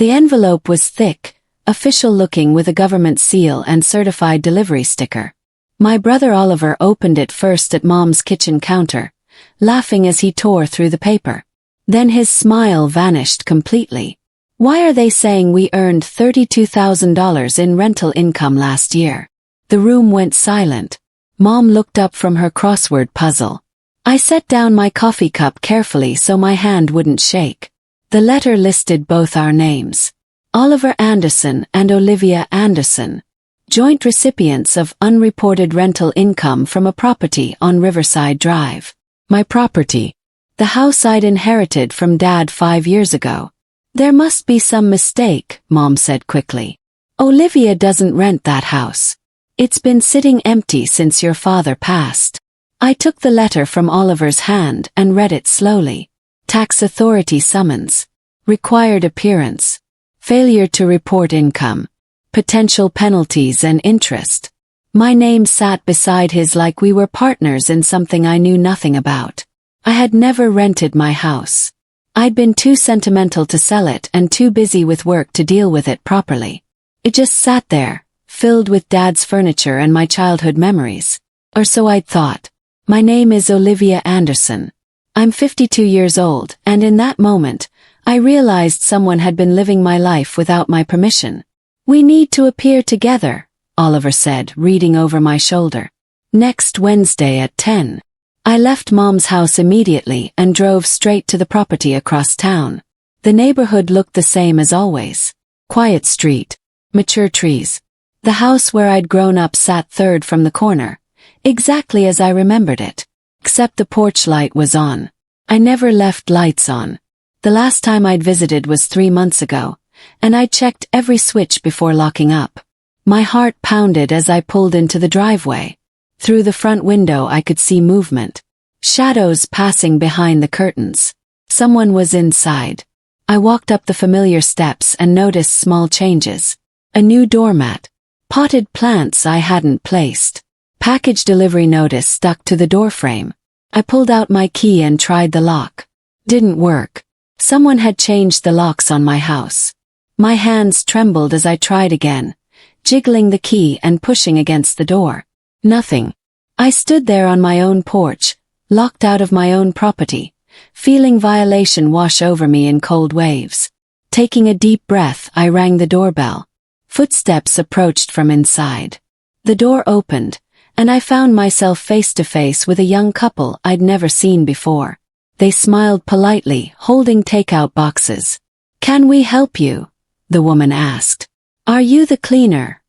The envelope was thick, official-looking with a government seal and certified delivery sticker. My brother Oliver opened it first at Mom's kitchen counter, laughing as he tore through the paper. Then his smile vanished completely. "Why are they saying we earned $32,000 in rental income last year?" The room went silent. Mom looked up from her crossword puzzle. I set down my coffee cup carefully so my hand wouldn't shake. The letter listed both our names. Oliver Anderson and Olivia Anderson, joint recipients of unreported rental income from a property on Riverside Drive. My property. The house I'd inherited from Dad 5 years ago. "There must be some mistake," Mom said quickly. "Olivia doesn't rent that house. It's been sitting empty since your father passed." I took the letter from Oliver's hand and read it slowly. Tax authority summons. Required appearance. Failure to report income. Potential penalties and interest. My name sat beside his like we were partners in something I knew nothing about. I had never rented my house. I'd been too sentimental to sell it and too busy with work to deal with it properly. It just sat there, filled with Dad's furniture and my childhood memories. Or so I'd thought. My name is Olivia Anderson. I'm 52 years old, and in that moment, I realized someone had been living my life without my permission. "We need to appear together," Oliver said, reading over my shoulder. "Next Wednesday at 10. I left Mom's house immediately and drove straight to the property across town. The neighborhood looked the same as always. Quiet street. Mature trees. The house where I'd grown up sat third from the corner, exactly as I remembered it. Except the porch light was on. I never left lights on. The last time I'd visited was 3 months ago, and I checked every switch before locking up. My heart pounded as I pulled into the driveway. Through the front window I could see movement. Shadows passing behind the curtains. Someone was inside. I walked up the familiar steps and noticed small changes. A new doormat. Potted plants I hadn't placed. Package delivery notice stuck to the doorframe. I pulled out my key and tried the lock. Didn't work. Someone had changed the locks on my house. My hands trembled as I tried again, jiggling the key and pushing against the door. Nothing. I stood there on my own porch, locked out of my own property, feeling violation wash over me in cold waves. Taking a deep breath, I rang the doorbell. Footsteps approached from inside. The door opened, and I found myself face to face with a young couple I'd never seen before. They smiled politely, holding takeout boxes. "Can we help you?" the woman asked. "Are you the cleaner?"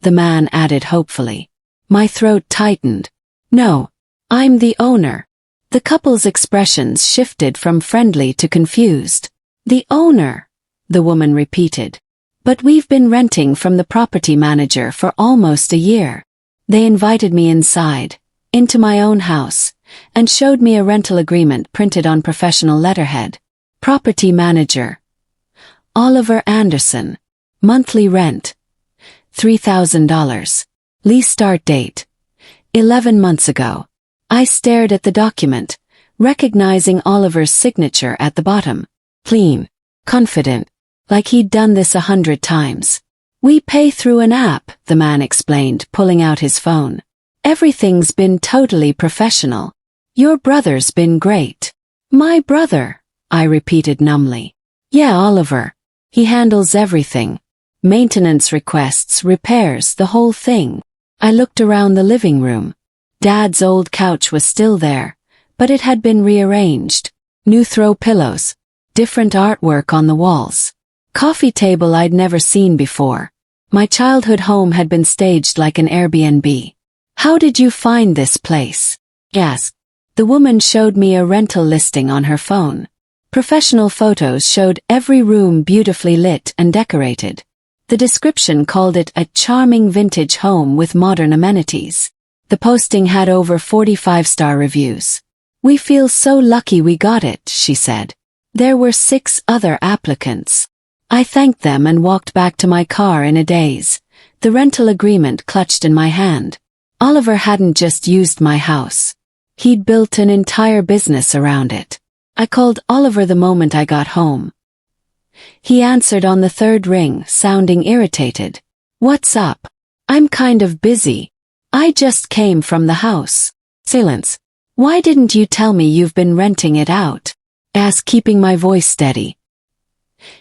the man added hopefully. My throat tightened. "No, I'm the owner." The couple's expressions shifted from friendly to confused. "The owner," the woman repeated. "But we've been renting from the property manager for almost a year." They invited me inside, into my own house, and showed me a rental agreement printed on professional letterhead. Property manager. Oliver Anderson. Monthly rent. $3,000. Lease start date. 11 months ago. I stared at the document, recognizing Oliver's signature at the bottom. Clean. Confident. Like he'd done this 100 times. "We pay through an app," the man explained, pulling out his phone. "Everything's been totally professional. Your brother's been great." "My brother," I repeated numbly. "Yeah, Oliver. He handles everything. Maintenance requests, repairs, the whole thing." I looked around the living room. Dad's old couch was still there, but it had been rearranged. New throw pillows. Different artwork on the walls. Coffee table I'd never seen before. My childhood home had been staged like an Airbnb. "How did you find this place?" I asked. The woman showed me a rental listing on her phone. Professional photos showed every room beautifully lit and decorated. The description called it a charming vintage home with modern amenities. The posting had over 45 star reviews. "We feel so lucky we got it," she said. There were 6 other applicants. I thanked them and walked back to my car in a daze, the rental agreement clutched in my hand. Oliver hadn't just used my house. He'd built an entire business around it. I called Oliver the moment I got home. He answered on the third ring, sounding irritated. What's up? I'm kind of busy. I just came from the house. Silence. Why didn't you tell me you've been renting it out? Asked, keeping my voice steady.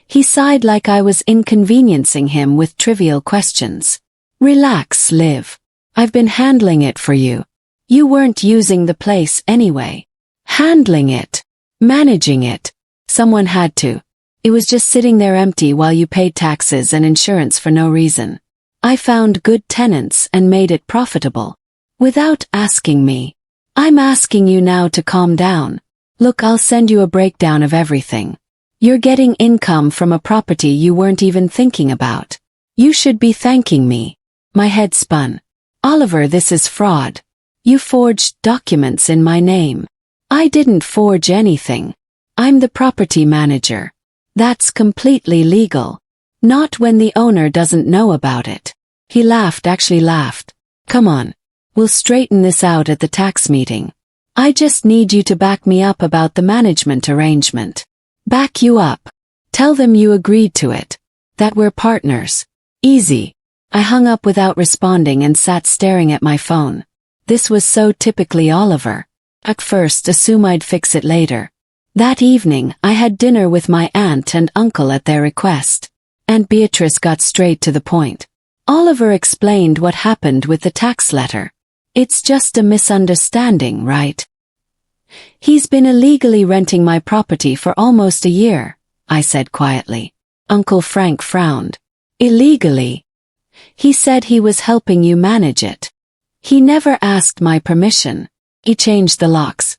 He sighed like I was inconveniencing him with trivial questions. Relax, Liv. I've been handling it for you. You weren't using the place anyway. Handling it. Managing it. Someone had to. It was just sitting there empty while you paid taxes and insurance for no reason. I found good tenants and made it profitable. Without asking me. I'm asking you now to calm down. Look, I'll send you a breakdown of everything. You're getting income from a property you weren't even thinking about. You should be thanking me. My head spun. Oliver, this is fraud. You forged documents in my name. I didn't forge anything. I'm the property manager. That's completely legal. Not when the owner doesn't know about it. He laughed, actually laughed. Come on. We'll straighten this out at the tax meeting. I just need you to back me up about the management arrangement. Back you up. Tell them you agreed to it. That we're partners. Easy. I hung up without responding and sat staring at my phone. This was so typically Oliver. At first, assume I'd fix it later. That evening, I had dinner with my aunt and uncle at their request. Aunt Beatrice got straight to the point. Oliver explained what happened with the tax letter. It's just a misunderstanding, right? He's been illegally renting my property for almost a year, I said quietly. Uncle Frank frowned. Illegally? He said he was helping you manage it. He never asked my permission. He changed the locks.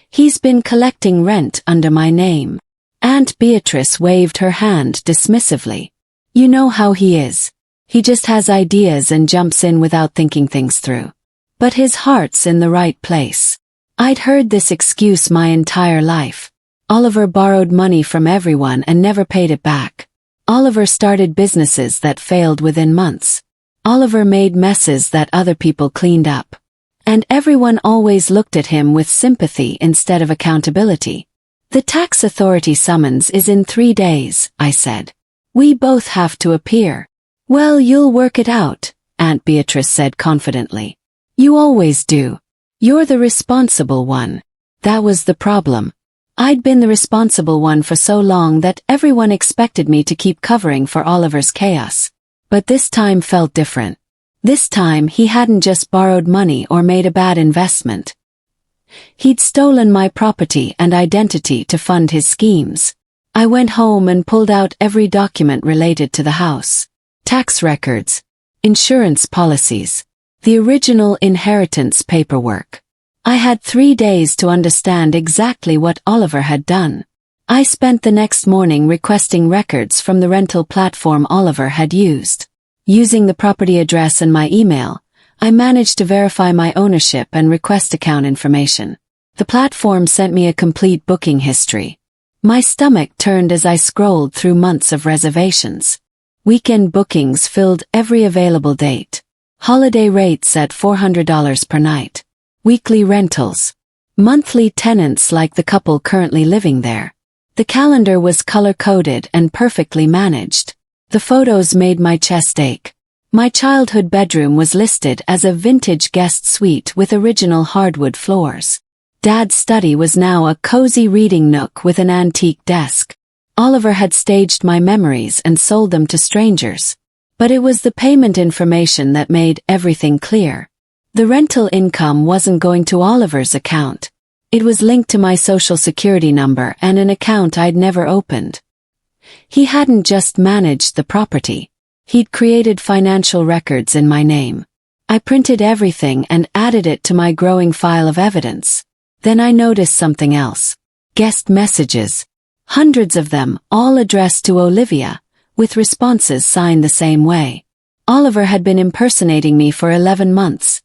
He's been collecting rent under my name. Aunt Beatrice waved her hand dismissively. You know how he is. He just has ideas and jumps in without thinking things through. But his heart's in the right place. I'd heard this excuse my entire life. Oliver borrowed money from everyone and never paid it back. Oliver started businesses that failed within months. Oliver made messes that other people cleaned up. And everyone always looked at him with sympathy instead of accountability. The tax authority summons is in 3 days, I said. We both have to appear. Well, you'll work it out, Aunt Beatrice said confidently. You always do. You're the responsible one. That was the problem. I'd been the responsible one for so long that everyone expected me to keep covering for Oliver's chaos. But this time felt different. This time he hadn't just borrowed money or made a bad investment. He'd stolen my property and identity to fund his schemes. I went home and pulled out every document related to the house. Tax records, insurance policies, the original inheritance paperwork. I had 3 days to understand exactly what Oliver had done. I spent the next morning requesting records from the rental platform Oliver had used. Using the property address and my email, I managed to verify my ownership and request account information. The platform sent me a complete booking history. My stomach turned as I scrolled through months of reservations. Weekend bookings filled every available date. Holiday rates at $400 per night. Weekly rentals. Monthly tenants like the couple currently living there. The calendar was color-coded and perfectly managed. The photos made my chest ache. My childhood bedroom was listed as a vintage guest suite with original hardwood floors. Dad's study was now a cozy reading nook with an antique desk. Oliver had staged my memories and sold them to strangers. But it was the payment information that made everything clear. The rental income wasn't going to Oliver's account. It was linked to my social security number and an account I'd never opened. He hadn't just managed the property. He'd created financial records in my name. I printed everything and added it to my growing file of evidence. Then I noticed something else. Guest messages. Hundreds of them, all addressed to Olivia, with responses signed the same way. Oliver had been impersonating me for 11 months,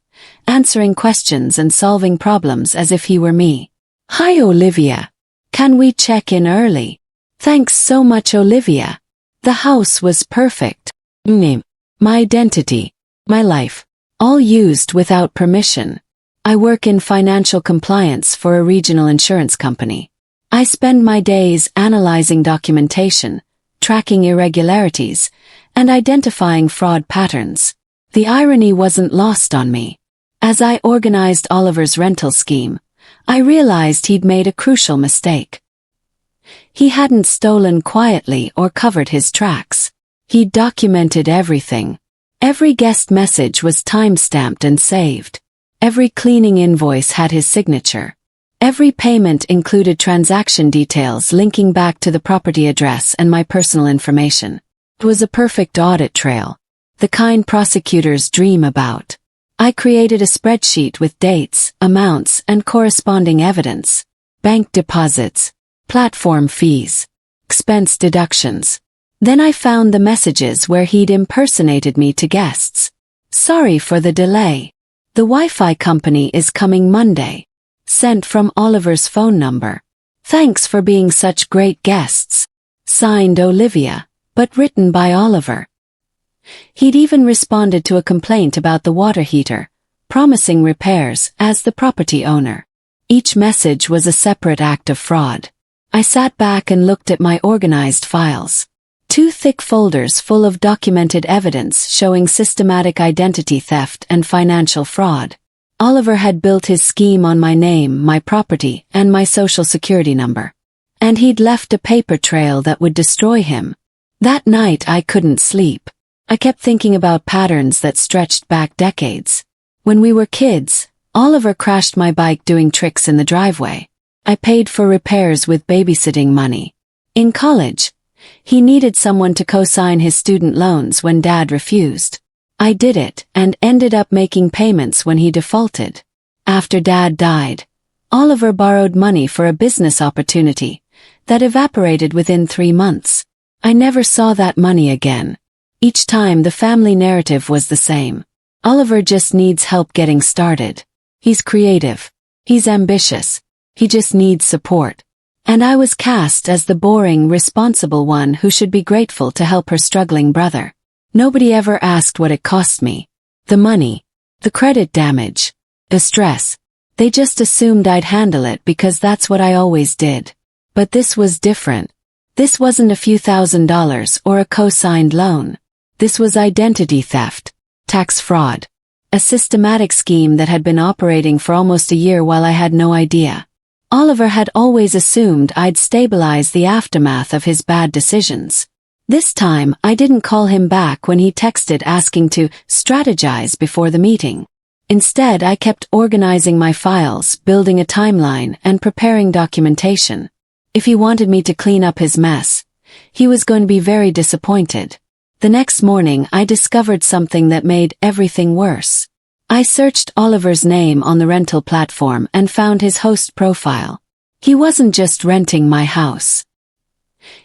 answering questions and solving problems as if he were me. Hi Olivia. Can we check in early? Thanks so much Olivia. The house was perfect. Name. My identity. My life. All used without permission. I work in financial compliance for a regional insurance company. I spend my days analyzing documentation, tracking irregularities, and identifying fraud patterns. The irony wasn't lost on me. As I organized Oliver's rental scheme, I realized he'd made a crucial mistake. He hadn't stolen quietly or covered his tracks. He'd documented everything. Every guest message was time-stamped and saved. Every cleaning invoice had his signature. Every payment included transaction details linking back to the property address and my personal information. It was a perfect audit trail, the kind prosecutors dream about. I created a spreadsheet with dates, amounts, and corresponding evidence. Bank deposits, platform fees, expense deductions. Then I found the messages where he'd impersonated me to guests. Sorry for the delay. The Wi-Fi company is coming Monday. Sent from Oliver's phone number. Thanks for being such great guests. Signed Olivia, but written by Oliver. He'd even responded to a complaint about the water heater, promising repairs as the property owner. Each message was a separate act of fraud. I sat back and looked at my organized files. 2 thick folders full of documented evidence showing systematic identity theft and financial fraud. Oliver had built his scheme on my name, my property, and my social security number. And he'd left a paper trail that would destroy him. That night I couldn't sleep. I kept thinking about patterns that stretched back decades. When we were kids, Oliver crashed my bike doing tricks in the driveway. I paid for repairs with babysitting money. In college, he needed someone to co-sign his student loans when Dad refused. I did it and ended up making payments when he defaulted. After Dad died, Oliver borrowed money for a business opportunity that evaporated within 3 months. I never saw that money again. Each time the family narrative was the same. Oliver just needs help getting started. He's creative. He's ambitious. He just needs support. And I was cast as the boring, responsible one who should be grateful to help her struggling brother. Nobody ever asked what it cost me. The money. The credit damage. The stress. They just assumed I'd handle it because that's what I always did. But this was different. This wasn't a few $1,000s or a co-signed loan. This was identity theft. Tax fraud. A systematic scheme that had been operating for almost a year while I had no idea. Oliver had always assumed I'd stabilize the aftermath of his bad decisions. This time, I didn't call him back when he texted asking to strategize before the meeting. Instead, I kept organizing my files, building a timeline, and preparing documentation. If he wanted me to clean up his mess, he was going to be very disappointed. The next morning, I discovered something that made everything worse. I searched Oliver's name on the rental platform and found his host profile. He wasn't just renting my house.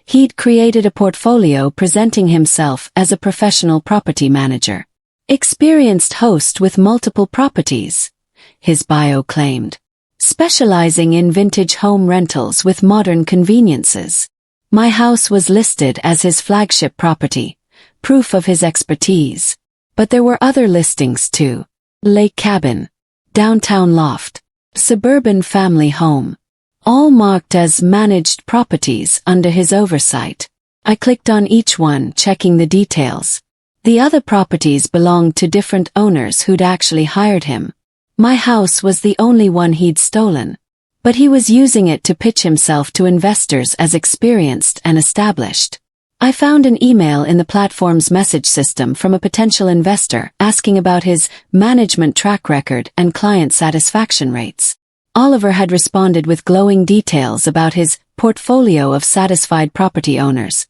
He'd created a portfolio presenting himself as a professional property manager. Experienced host with multiple properties, his bio claimed. Specializing in vintage home rentals with modern conveniences. My house was listed as his flagship property, proof of his expertise. But there were other listings too. Lake cabin, downtown loft, suburban family home. All marked as managed properties under his oversight. I clicked on each one, checking the details. The other properties belonged to different owners who'd actually hired him. My house was the only one he'd stolen. But he was using it to pitch himself to investors as experienced and established. I found an email in the platform's message system from a potential investor asking about his management track record and client satisfaction rates. Oliver had responded with glowing details about his portfolio of satisfied property owners,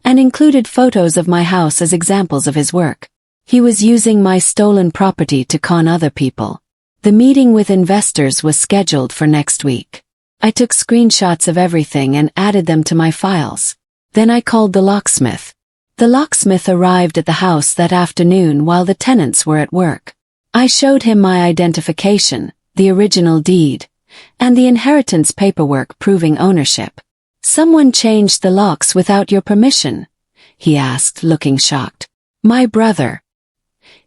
and included photos of my house as examples of his work. He was using my stolen property to con other people. The meeting with investors was scheduled for next week. I took screenshots of everything and added them to my files. Then I called the locksmith. The locksmith arrived at the house that afternoon while the tenants were at work. I showed him my identification, the original deed, and the inheritance paperwork proving ownership. "Someone changed the locks without your permission?" he asked, looking shocked. "My brother.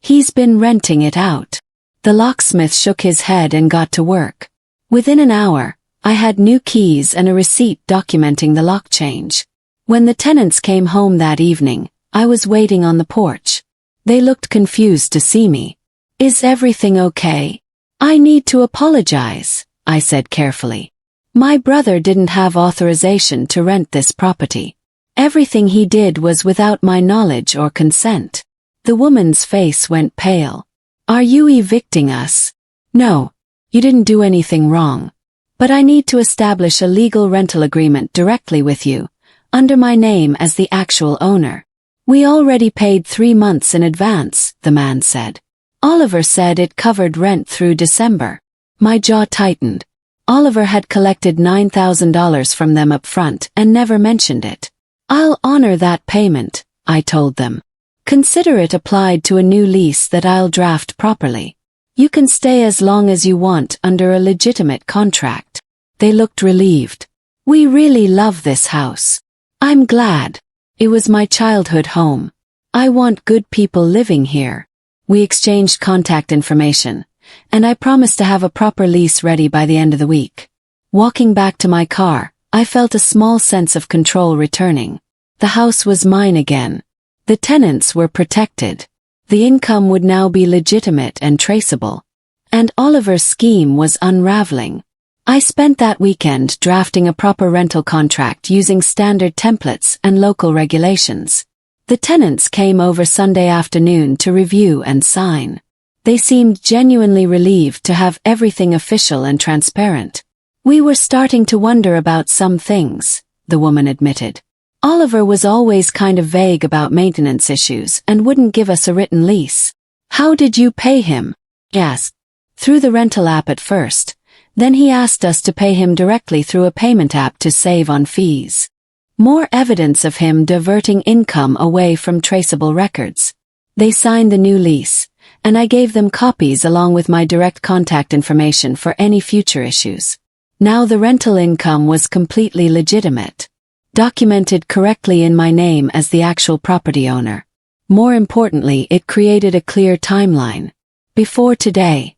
He's been renting it out." The locksmith shook his head and got to work. Within an hour, I had new keys and a receipt documenting the lock change. When the tenants came home that evening, I was waiting on the porch. They looked confused to see me. "Is everything okay?" "I need to apologize," I said carefully. "My brother didn't have authorization to rent this property. Everything he did was without my knowledge or consent." The woman's face went pale. "Are you evicting us?" "No. You didn't do anything wrong. But I need to establish a legal rental agreement directly with you, under my name as the actual owner." "We already paid 3 months in advance," the man said. "Oliver said it covered rent through December." My jaw tightened. Oliver had collected $9,000 from them up front and never mentioned it. "I'll honor that payment," I told them. "Consider it applied to a new lease that I'll draft properly. You can stay as long as you want under a legitimate contract." They looked relieved. "We really love this house." "I'm glad. It was my childhood home. I want good people living here." We exchanged contact information, and I promised to have a proper lease ready by the end of the week. Walking back to my car, I felt a small sense of control returning. The house was mine again. The tenants were protected. The income would now be legitimate and traceable. And Oliver's scheme was unraveling. I spent that weekend drafting a proper rental contract using standard templates and local regulations. The tenants came over Sunday afternoon to review and sign. They seemed genuinely relieved to have everything official and transparent. "We were starting to wonder about some things," the woman admitted. "Oliver was always kind of vague about maintenance issues and wouldn't give us a written lease." "How did you pay him?" I asked. "Through the rental app at first. Then he asked us to pay him directly through a payment app to save on fees." More evidence of him diverting income away from traceable records. They signed the new lease, and I gave them copies along with my direct contact information for any future issues. Now the rental income was completely legitimate, documented correctly in my name as the actual property owner. More importantly, it created a clear timeline. Before today,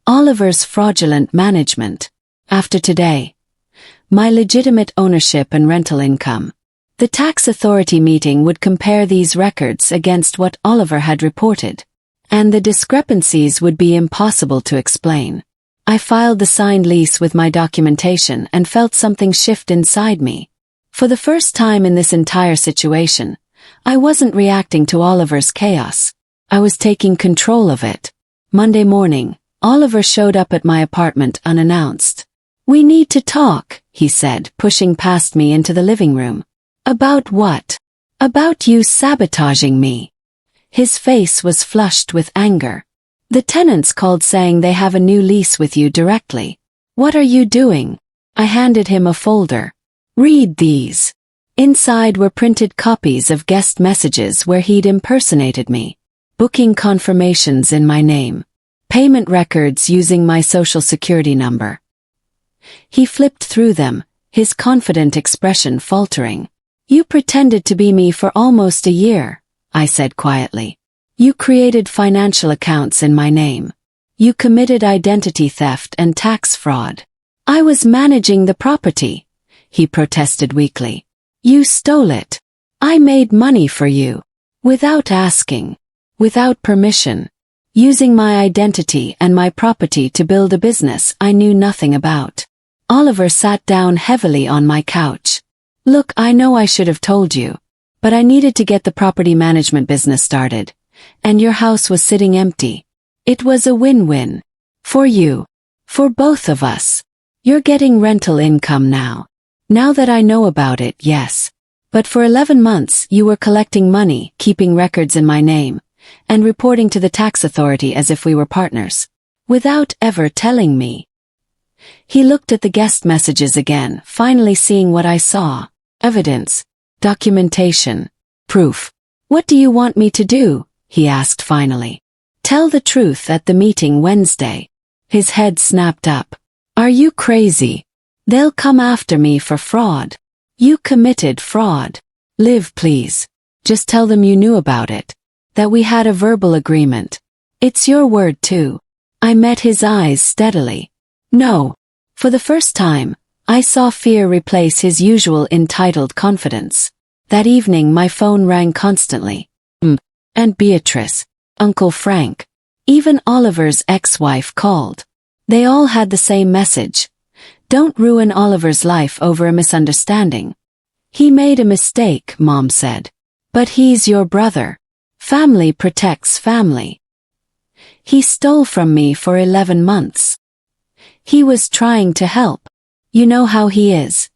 Oliver's fraudulent management. After today, my legitimate ownership and rental income. The tax authority meeting would compare these records against what Oliver had reported, and the discrepancies would be impossible to explain. I filed the signed lease with my documentation and felt something shift inside me. For the first time in this entire situation, I wasn't reacting to Oliver's chaos. I was taking control of it. Monday morning, Oliver showed up at my apartment unannounced. "We need to talk," he said, pushing past me into the living room. "About what?" "About you sabotaging me." His face was flushed with anger. "The tenants called saying they have a new lease with you directly. What are you doing?" I handed him a folder. "Read these." Inside were printed copies of guest messages where he'd impersonated me. Booking confirmations in my name. Payment records using my social security number. He flipped through them, his confident expression faltering. "You pretended to be me for almost a year," I said quietly. "You created financial accounts in my name. You committed identity theft and tax fraud." "I was managing the property," he protested weakly. "You stole it. I made money for you. Without asking. Without permission. Using my identity and my property to build a business I knew nothing about." Oliver sat down heavily on my couch. "Look, I know I should have told you, but I needed to get the property management business started, and your house was sitting empty. It was a win-win. For you. For both of us. You're getting rental income now. Now that I know about it, yes. But for 11 months you were collecting money, keeping records in my name, and reporting to the tax authority as if we were partners, without ever telling me." He looked at the guest messages again, finally seeing what I saw. Evidence. Documentation. Proof. "What do you want me to do?" he asked finally. "Tell the truth at the meeting Wednesday." His head snapped up. "Are you crazy? They'll come after me for fraud. You committed fraud. Liv, please. Just tell them you knew about it. That we had a verbal agreement. It's your word too." I met his eyes steadily. "No. For the first time, I saw fear replace his usual entitled confidence. That evening my phone rang constantly. Aunt Beatrice, Uncle Frank, even Oliver's ex-wife called. They all had the same message. Don't ruin Oliver's life over a misunderstanding. He made a mistake, Mom said. But he's your brother. Family protects family. He stole from me for 11 months. He was trying to help. You know how he is.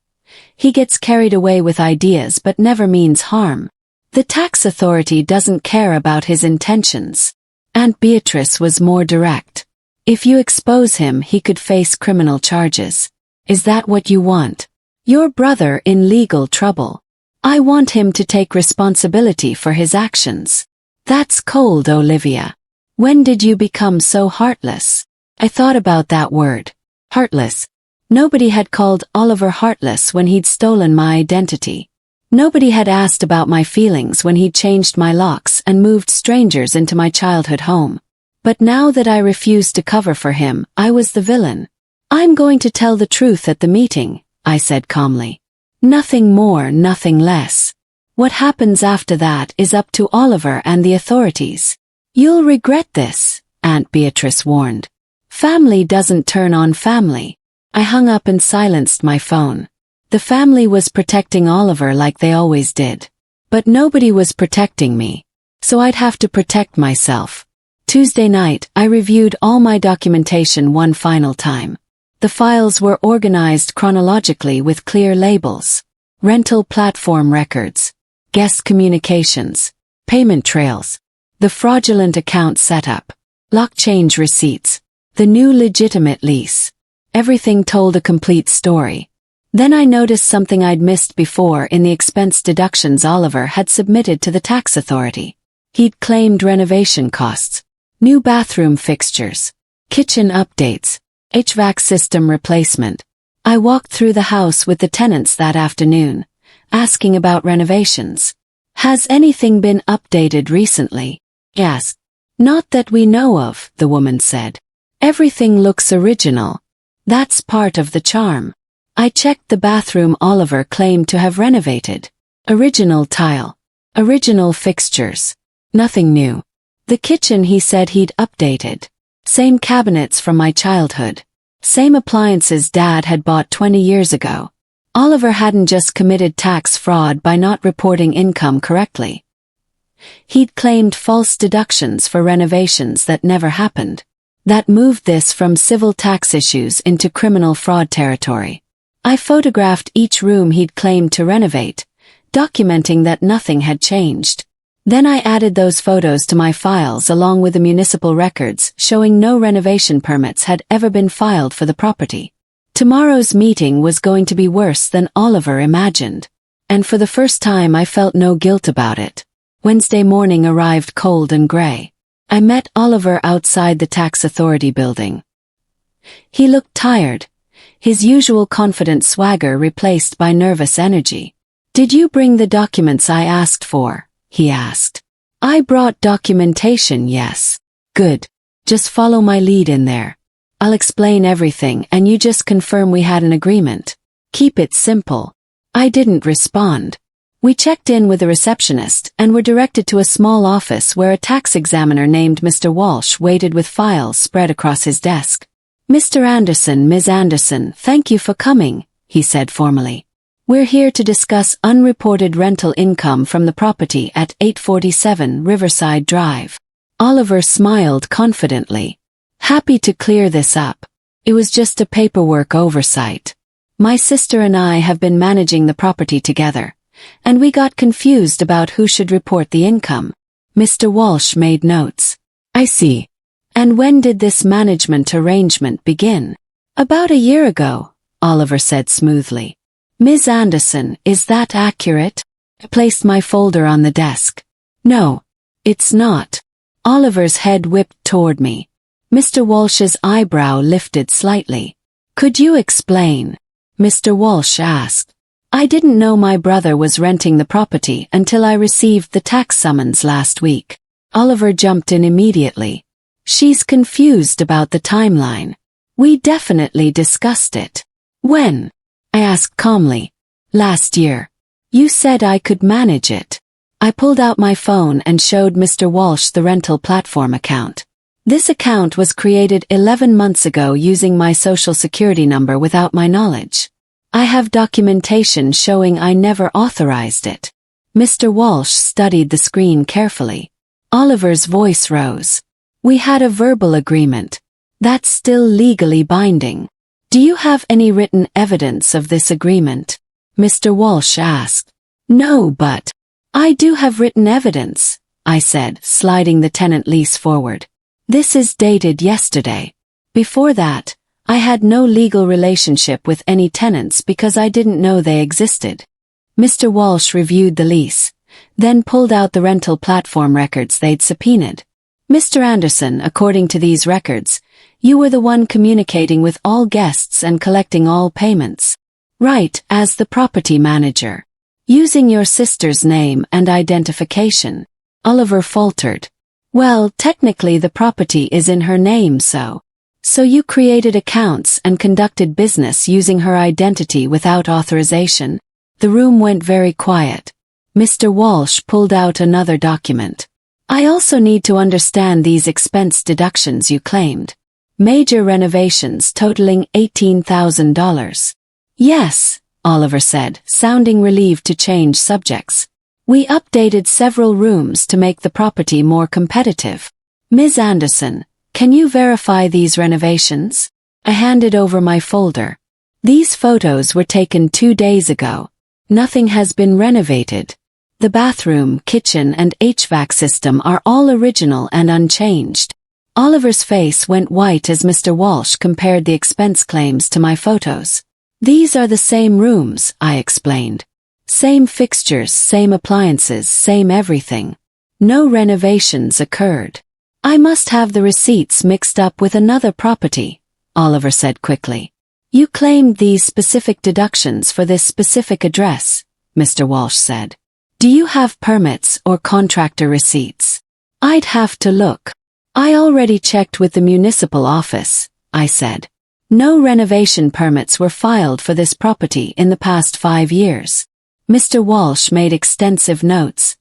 He gets carried away with ideas but never means harm. The tax authority doesn't care about his intentions. Aunt Beatrice was more direct. If you expose him, he could face criminal charges. Is that what you want? Your brother in legal trouble. I want him to take responsibility for his actions. That's cold, Olivia. When did you become so heartless? I thought about that word. Heartless. Nobody had called Oliver heartless when he'd stolen my identity. Nobody had asked about my feelings when he'd changed my locks and moved strangers into my childhood home. But now that I refused to cover for him, I was the villain. I'm going to tell the truth at the meeting, I said calmly. Nothing more, nothing less. What happens after that is up to Oliver and the authorities. You'll regret this, Aunt Beatrice warned. Family doesn't turn on family. I hung up and silenced my phone. The family was protecting Oliver like they always did. But nobody was protecting me. So I'd have to protect myself. Tuesday night, I reviewed all my documentation one final time. The files were organized chronologically with clear labels. Rental platform records, guest communications, payment trails, the fraudulent account setup, lock change receipts, the new legitimate lease. Everything told a complete story. Then I noticed something I'd missed before in the expense deductions Oliver had submitted to the tax authority. He'd claimed renovation costs, new bathroom fixtures, kitchen updates, HVAC system replacement. I walked through the house with the tenants that afternoon, asking about renovations. Has anything been updated recently? I asked. Not that we know of, the woman said. Everything looks original. That's part of the charm. I checked the bathroom Oliver claimed to have renovated. Original tile. Original fixtures. Nothing new. The kitchen he said he'd updated. Same cabinets from my childhood. Same appliances Dad had bought 20 years ago. Oliver hadn't just committed tax fraud by not reporting income correctly. He'd claimed false deductions for renovations that never happened. That moved this from civil tax issues into criminal fraud territory. I photographed each room he'd claimed to renovate, documenting that nothing had changed. Then I added those photos to my files along with the municipal records showing no renovation permits had ever been filed for the property. Tomorrow's meeting was going to be worse than Oliver imagined. And for the first time I felt no guilt about it. Wednesday morning arrived cold and gray. I met Oliver outside the tax authority building. He looked tired. His usual confident swagger replaced by nervous energy. Did you bring the documents I asked for? He asked. I brought documentation, yes. Good. Just follow my lead in there. I'll explain everything and you just confirm we had an agreement. Keep it simple. I didn't respond. We checked in with the receptionist and were directed to a small office where a tax examiner named Mr. Walsh waited with files spread across his desk. Mr. Anderson, Ms. Anderson, thank you for coming, he said formally. We're here to discuss unreported rental income from the property at 847 Riverside Drive. Oliver smiled confidently. Happy to clear this up. It was just a paperwork oversight. My sister and I have been managing the property together, and we got confused about who should report the income. Mr. Walsh made notes. I see. And when did this management arrangement begin? About a year ago, Oliver said smoothly. Ms. Anderson, is that accurate? I placed my folder on the desk. No, it's not. Oliver's head whipped toward me. Mr. Walsh's eyebrow lifted slightly. Could you explain? Mr. Walsh asked. I didn't know my brother was renting the property until I received the tax summons last week. Oliver jumped in immediately. She's confused about the timeline. We definitely discussed it. When? I asked calmly. Last year. You said I could manage it. I pulled out my phone and showed Mr. Walsh the rental platform account. This account was created 11 months ago using my social security number without my knowledge. I have documentation showing I never authorized it. Mr. Walsh studied the screen carefully. Oliver's voice rose. We had a verbal agreement. That's still legally binding. Do you have any written evidence of this agreement? Mr. Walsh asked. No, but I do have written evidence, I said, sliding the tenant lease forward. This is dated yesterday. Before that, I had no legal relationship with any tenants because I didn't know they existed. Mr. Walsh reviewed the lease, then pulled out the rental platform records they'd subpoenaed. Mr. Anderson, according to these records, you were the one communicating with all guests and collecting all payments. Right, as the property manager. Using your sister's name and identification. Oliver faltered. Well, technically the property is in her name, so you created accounts and conducted business using her identity without authorization. The room went very quiet. Mr. Walsh pulled out another document. I also need to understand these expense deductions you claimed. Major renovations totaling $18,000. Yes, Oliver said, sounding relieved to change subjects. We updated several rooms to make the property more competitive. Ms. Anderson, can you verify these renovations? I handed over my folder. These photos were taken 2 days ago. Nothing has been renovated. The bathroom, kitchen, and HVAC system are all original and unchanged. Oliver's face went white as Mr. Walsh compared the expense claims to my photos. These are the same rooms, I explained. Same fixtures, same appliances, same everything. No renovations occurred. I must have the receipts mixed up with another property, Oliver said quickly. You claimed these specific deductions for this specific address, Mr. Walsh said. Do you have permits or contractor receipts? I'd have to look. I already checked with the municipal office, I said. No renovation permits were filed for this property in the past 5 years. Mr. Walsh made extensive notes,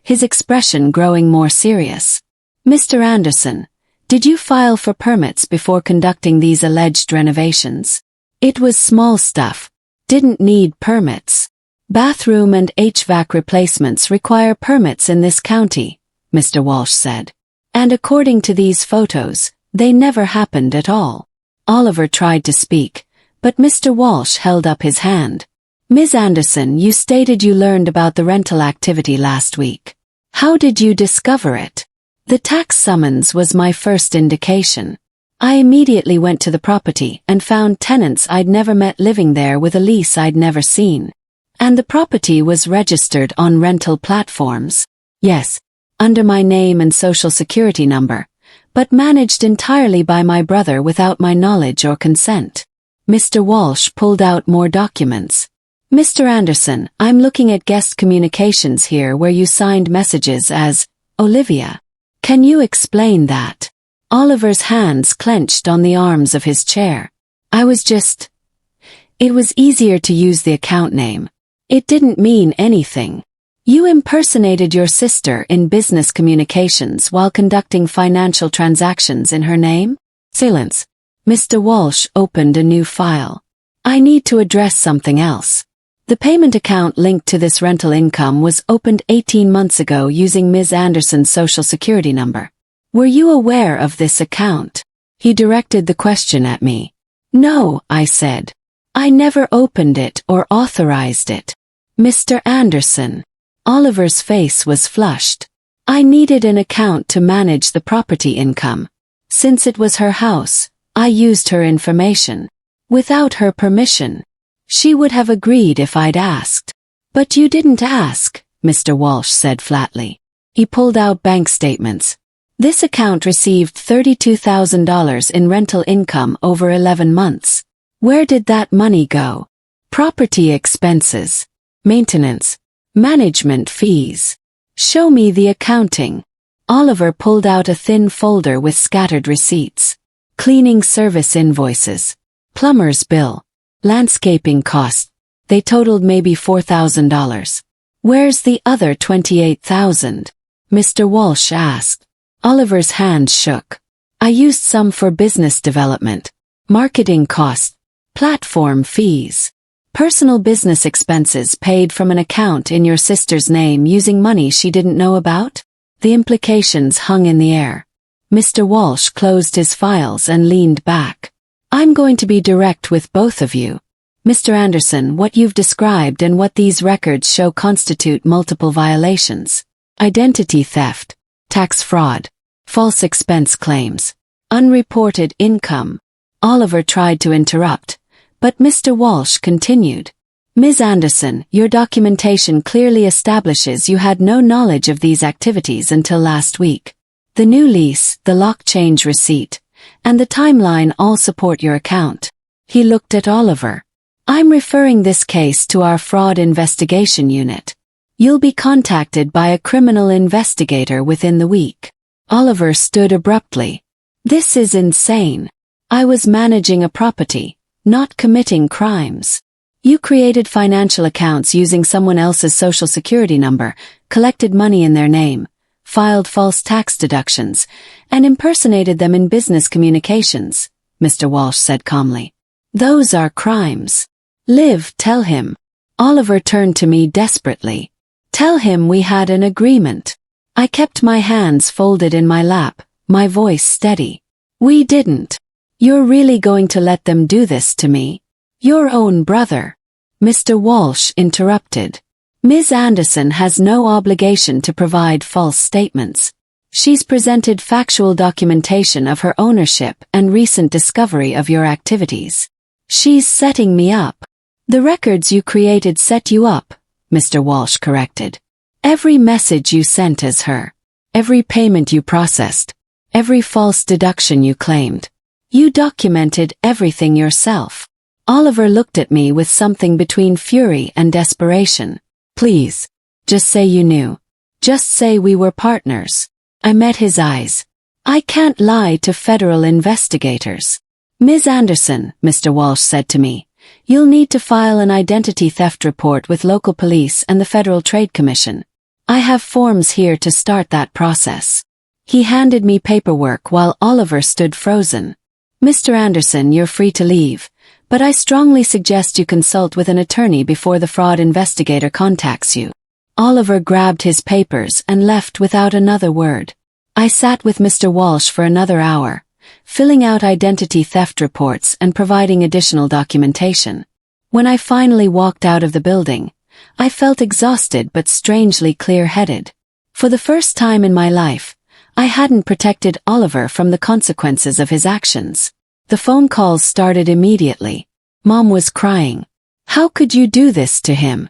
his expression growing more serious. Mr. Anderson, did you file for permits before conducting these alleged renovations? It was small stuff. Didn't need permits. Bathroom and HVAC replacements require permits in this county, Mr. Walsh said. And according to these photos, they never happened at all. Oliver tried to speak, but Mr. Walsh held up his hand. Ms. Anderson, you stated you learned about the rental activity last week. How did you discover it? The tax summons was my first indication. I immediately went to the property and found tenants I'd never met living there with a lease I'd never seen. And the property was registered on rental platforms. Yes, under my name and social security number, but managed entirely by my brother without my knowledge or consent. Mr. Walsh pulled out more documents. Mr. Anderson, I'm looking at guest communications here where you signed messages as Olivia. Can you explain that? Oliver's hands clenched on the arms of his chair. It was easier to use the account name. It didn't mean anything. You impersonated your sister in business communications while conducting financial transactions in her name? Silence. Mr. Walsh opened a new file. I need to address something else. The payment account linked to this rental income was opened 18 months ago using Ms. Anderson's social security number. Were you aware of this account? He directed the question at me. No, I said. I never opened it or authorized it. Mr. Anderson. Oliver's face was flushed. I needed an account to manage the property income. Since it was her house, I used her information. Without her permission. She would have agreed if I'd asked. But you didn't ask, Mr. Walsh said flatly. He pulled out bank statements. This account received $32,000 in rental income over 11 months. Where did that money go? Property expenses, maintenance, management fees. Show me the accounting. Oliver pulled out a thin folder with scattered receipts. cleaning service invoices, plumber's bill, landscaping costs. They totaled maybe $4,000. Where's the other $28,000? Mr. Walsh asked. Oliver's hand shook. I used some for business development, marketing costs, platform fees, personal business expenses paid from an account in your sister's name using money she didn't know about. The implications hung in the air. Mr. Walsh closed his files and leaned back. I'm going to be direct with both of you. Mr. Anderson, what you've described and what these records show constitute multiple violations. Identity theft, tax fraud, false expense claims, unreported income. Oliver tried to interrupt, but Mr. Walsh continued. Ms. Anderson, your documentation clearly establishes you had no knowledge of these activities until last week. The new lease, the lock change receipt, and the timeline all support your account. He looked at Oliver. I'm referring this case to our fraud investigation unit. You'll be contacted by a criminal investigator within the week. Oliver stood abruptly. This is insane. I was managing a property, not committing crimes. You created financial accounts using someone else's social security number, collected money in their name, filed false tax deductions, and impersonated them in business communications, Mr. Walsh said calmly. Those are crimes. Liv, tell him. Oliver turned to me desperately. Tell him we had an agreement. I kept my hands folded in my lap, my voice steady. We didn't. You're really going to let them do this to me? Your own brother. Mr. Walsh interrupted. Ms. Anderson has no obligation to provide false statements. She's presented factual documentation of her ownership and recent discovery of your activities. She's setting me up. The records you created set you up, Mr. Walsh corrected. Every message you sent as her. Every payment you processed. Every false deduction you claimed. You documented everything yourself. Oliver looked at me with something between fury and desperation. Please, just say you knew. Just say we were partners. I met his eyes. I can't lie to federal investigators. Ms. Anderson, Mr. Walsh said to me, you'll need to file an identity theft report with local police and the Federal Trade Commission. I have forms here to start that process. He handed me paperwork while Oliver stood frozen. Mr. Anderson, you're free to leave, but I strongly suggest you consult with an attorney before the fraud investigator contacts you. Oliver grabbed his papers and left without another word. I sat with Mr. Walsh for another hour, filling out identity theft reports and providing additional documentation. When I finally walked out of the building, I felt exhausted but strangely clear-headed. For the first time in my life, I hadn't protected Oliver from the consequences of his actions. The phone calls started immediately. Mom was crying. How could you do this to him?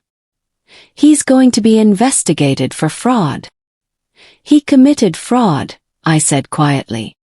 He's going to be investigated for fraud. He committed fraud, I said quietly.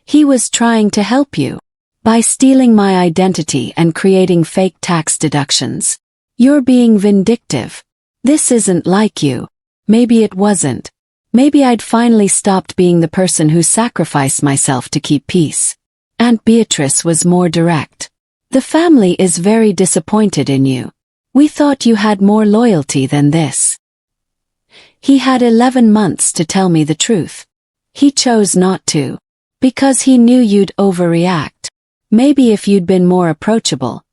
He was trying to help you. By stealing my identity and creating fake tax deductions. You're being vindictive. This isn't like you. Maybe it wasn't. Maybe I'd finally stopped being the person who sacrificed myself to keep peace. Aunt Beatrice was more direct. The family is very disappointed in you. We thought you had more loyalty than this. He had 11 months to tell me the truth. He chose not to. Because he knew you'd overreact. Maybe if you'd been more approachable,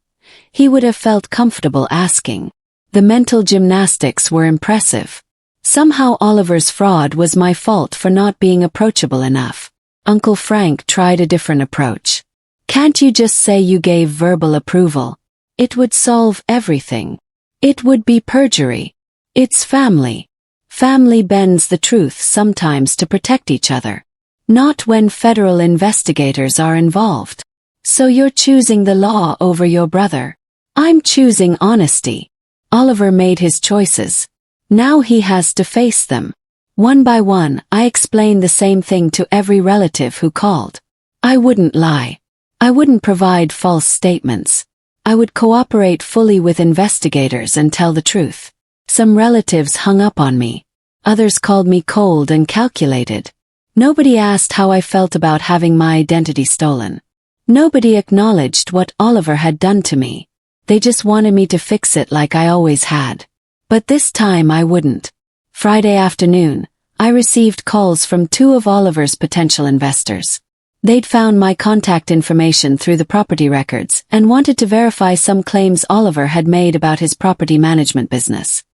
he would have felt comfortable asking. The mental gymnastics were impressive. Somehow Oliver's fraud was my fault for not being approachable enough. Uncle Frank tried a different approach. Can't you just say you gave verbal approval? It would solve everything. It would be perjury. It's family. Family bends the truth sometimes to protect each other. Not when federal investigators are involved. So you're choosing the law over your brother. I'm choosing honesty. Oliver made his choices. Now he has to face them. One by one, I explained the same thing to every relative who called. I wouldn't lie. I wouldn't provide false statements. I would cooperate fully with investigators and tell the truth. Some relatives hung up on me. Others called me cold and calculated. Nobody asked how I felt about having my identity stolen. Nobody acknowledged what Oliver had done to me. They just wanted me to fix it like I always had. But this time I wouldn't. Friday afternoon, I received calls from two of Oliver's potential investors. They'd found my contact information through the property records and wanted to verify some claims Oliver had made about his property management business.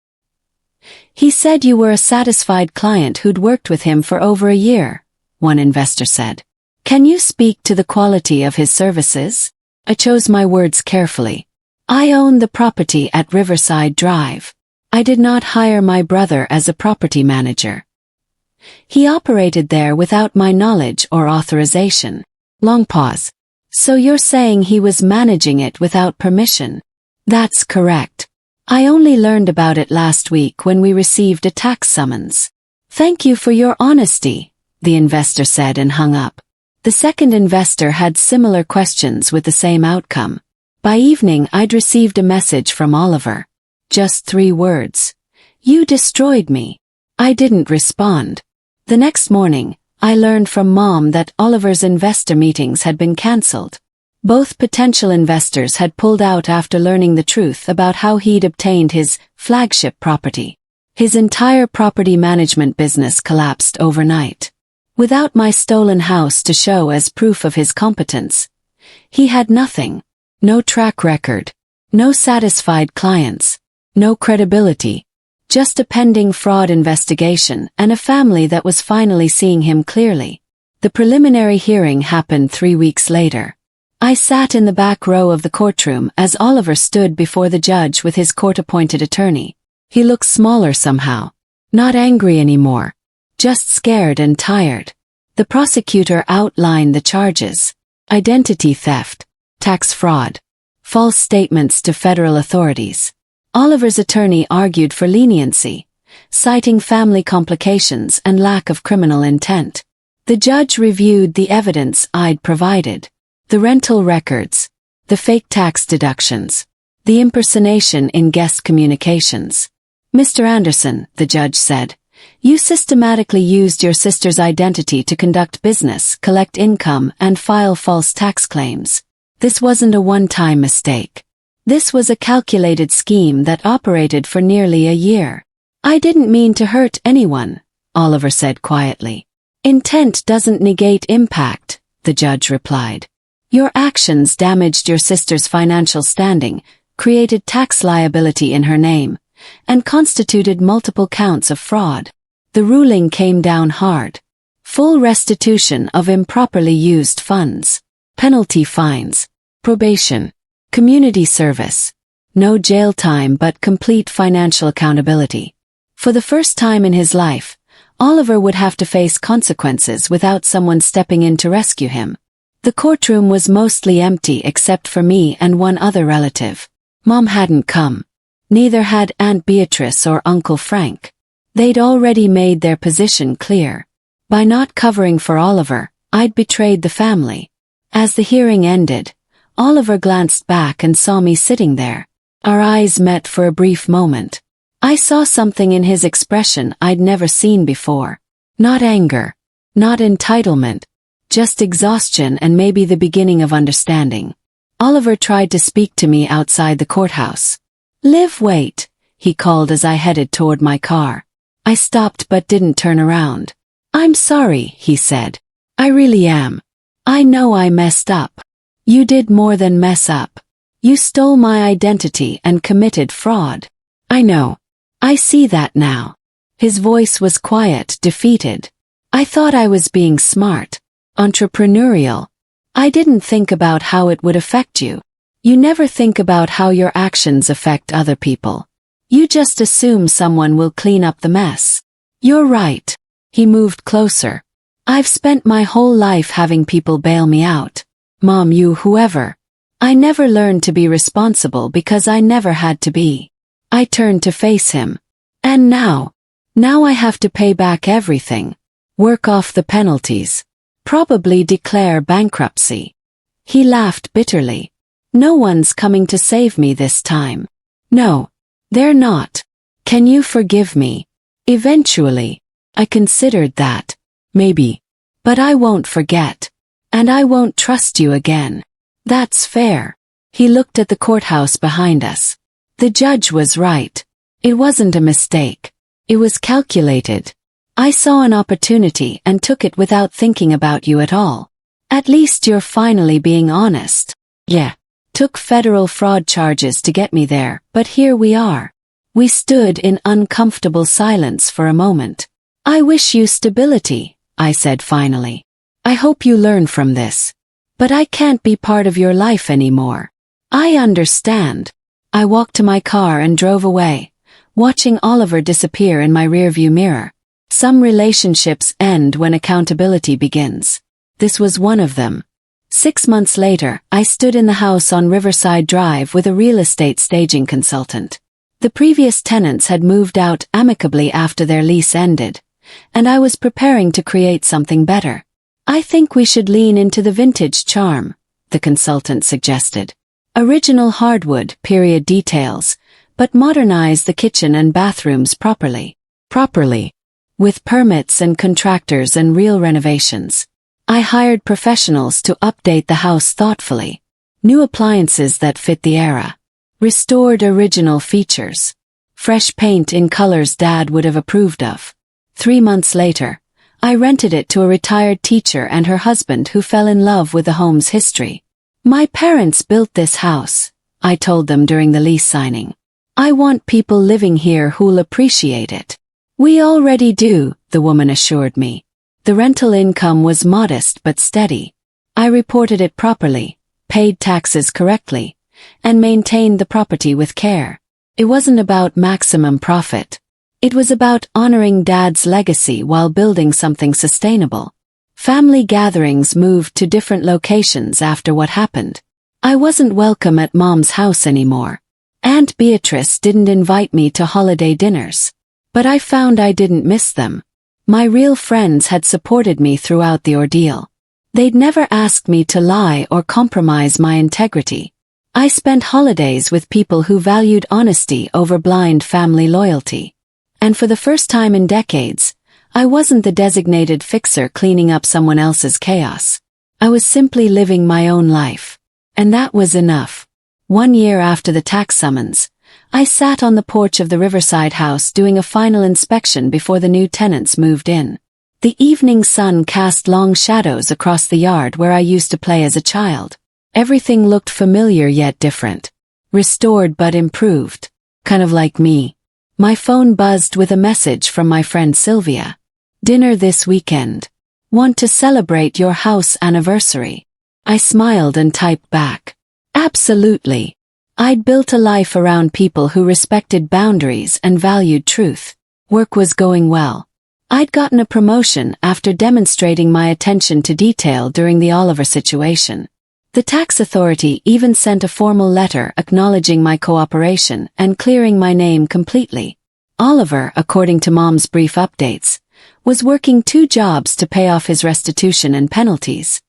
"He said you were a satisfied client who'd worked with him for over a year," one investor said. "Can you speak to the quality of his services?" I chose my words carefully. "I own the property at Riverside Drive. I did not hire my brother as a property manager. He operated there without my knowledge or authorization." Long pause. "So you're saying he was managing it without permission?" "That's correct. I only learned about it last week when we received a tax summons." "Thank you for your honesty," the investor said and hung up. The second investor had similar questions with the same outcome. By evening I'd received a message from Oliver. Just 3 words. "You destroyed me." I didn't respond. The next morning, I learned from Mom that Oliver's investor meetings had been cancelled. Both potential investors had pulled out after learning the truth about how he'd obtained his flagship property. His entire property management business collapsed overnight. Without my stolen house to show as proof of his competence, he had nothing. No track record. No satisfied clients. No credibility. Just a pending fraud investigation and a family that was finally seeing him clearly. The preliminary hearing happened 3 weeks later. I sat in the back row of the courtroom as Oliver stood before the judge with his court-appointed attorney. He looked smaller somehow. Not angry anymore. Just scared and tired. The prosecutor outlined the charges. Identity theft. Tax fraud. False statements to federal authorities. Oliver's attorney argued for leniency, citing family complications and lack of criminal intent. The judge reviewed the evidence I'd provided. The rental records. The fake tax deductions. The impersonation in guest communications. "Mr. Anderson," the judge said, "you systematically used your sister's identity to conduct business, collect income, and file false tax claims. This wasn't a one-time mistake. This was a calculated scheme that operated for nearly a year." "I didn't mean to hurt anyone," Oliver said quietly. "Intent doesn't negate impact," the judge replied. "Your actions damaged your sister's financial standing, created tax liability in her name, and constituted multiple counts of fraud." The ruling came down hard. Full restitution of improperly used funds. Penalty fines. Probation. Community service. No jail time but complete financial accountability. For the first time in his life, Oliver would have to face consequences without someone stepping in to rescue him. The courtroom was mostly empty except for me and one other relative. Mom hadn't come. Neither had Aunt Beatrice or Uncle Frank. They'd already made their position clear. By not covering for Oliver, I'd betrayed the family. As the hearing ended, Oliver glanced back and saw me sitting there. Our eyes met for a brief moment. I saw something in his expression I'd never seen before. Not anger. Not entitlement. Just exhaustion and maybe the beginning of understanding. Oliver tried to speak to me outside the courthouse. "Liv, wait," he called as I headed toward my car. I stopped but didn't turn around. "I'm sorry," he said. "I really am. I know I messed up." "You did more than mess up. You stole my identity and committed fraud." "I know. I see that now." His voice was quiet, defeated. "I thought I was being smart, entrepreneurial. I didn't think about how it would affect you. You never think about how your actions affect other people. You just assume someone will clean up the mess." "You're right." He moved closer. "I've spent my whole life having people bail me out. Mom, you, whoever. I never learned to be responsible because I never had to be." I turned to face him. "And now I have to pay back everything. Work off the penalties. Probably declare bankruptcy." He laughed bitterly. "No one's coming to save me this time." "No, they're not. Can you forgive me?" "Eventually." I considered that. "Maybe. But I won't forget. And I won't trust you again. That's fair. He looked at the courthouse behind us. The judge was right. It wasn't a mistake. It was calculated. I saw an opportunity and took it without thinking about you at all. At least you're finally being honest. Yeah. Took federal fraud charges to get me there, but here we are. We stood in uncomfortable silence for a moment. I wish you stability, I said finally. I hope you learn from this. But I can't be part of your life anymore. I understand. I walked to my car and drove away, watching Oliver disappear in my rearview mirror. Some relationships end when accountability begins. This was one of them. 6 months later, I stood in the house on Riverside Drive with a real estate staging consultant. The previous tenants had moved out amicably after their lease ended, and I was preparing to create something better. I think we should lean into the vintage charm, the consultant suggested. Original hardwood, period details, but modernize the kitchen and bathrooms properly. With permits and contractors and real renovations. I hired professionals to update the house thoughtfully. New appliances that fit the era. Restored original features. Fresh paint in colors Dad would have approved of. 3 months later, I rented it to a retired teacher and her husband who fell in love with the home's history. My parents built this house, I told them during the lease signing. I want people living here who'll appreciate it. We already do, the woman assured me. The rental income was modest but steady. I reported it properly, paid taxes correctly, and maintained the property with care. It wasn't about maximum profit. It was about honoring Dad's legacy while building something sustainable. Family gatherings moved to different locations after what happened. I wasn't welcome at Mom's house anymore. Aunt Beatrice didn't invite me to holiday dinners. But I found I didn't miss them. My real friends had supported me throughout the ordeal. They'd never asked me to lie or compromise my integrity. I spent holidays with people who valued honesty over blind family loyalty. And for the first time in decades, I wasn't the designated fixer cleaning up someone else's chaos. I was simply living my own life. And that was enough. 1 year after the tax summons, I sat on the porch of the Riverside house doing a final inspection before the new tenants moved in. The evening sun cast long shadows across the yard where I used to play as a child. Everything looked familiar yet different. Restored but improved. Kind of like me. My phone buzzed with a message from my friend Sylvia. Dinner this weekend. Want to celebrate your house anniversary? I smiled and typed back. Absolutely. I'd built a life around people who respected boundaries and valued truth. Work was going well. I'd gotten a promotion after demonstrating my attention to detail during the Oliver situation. The tax authority even sent a formal letter acknowledging my cooperation and clearing my name completely. Oliver, according to Mom's brief updates, was working 2 jobs to pay off his restitution and penalties.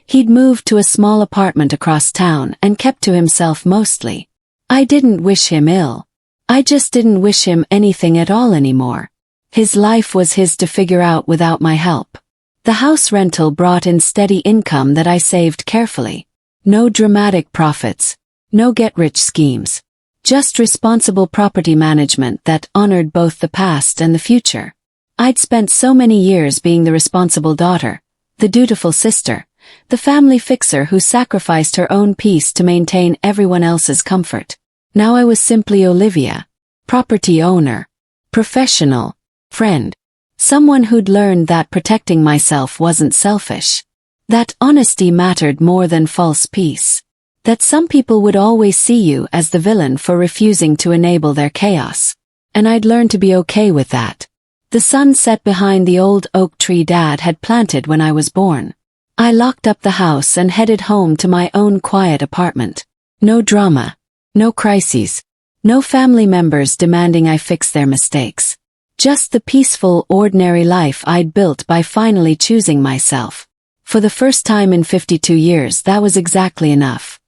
He'd moved to a small apartment across town and kept to himself mostly. I didn't wish him ill. I just didn't wish him anything at all anymore. His life was his to figure out without my help. The house rental brought in steady income that I saved carefully. No dramatic profits. No get-rich schemes. Just responsible property management that honored both the past and the future. I'd spent so many years being the responsible daughter, the dutiful sister, the family fixer who sacrificed her own peace to maintain everyone else's comfort. Now I was simply Olivia. Property owner. Professional. Friend. Someone who'd learned that protecting myself wasn't selfish. That honesty mattered more than false peace. That some people would always see you as the villain for refusing to enable their chaos. And I'd learned to be okay with that. The sun set behind the old oak tree Dad had planted when I was born. I locked up the house and headed home to my own quiet apartment. No drama. No crises. No family members demanding I fix their mistakes. Just the peaceful, ordinary life I'd built by finally choosing myself. For the first time in 52 years, that was exactly enough.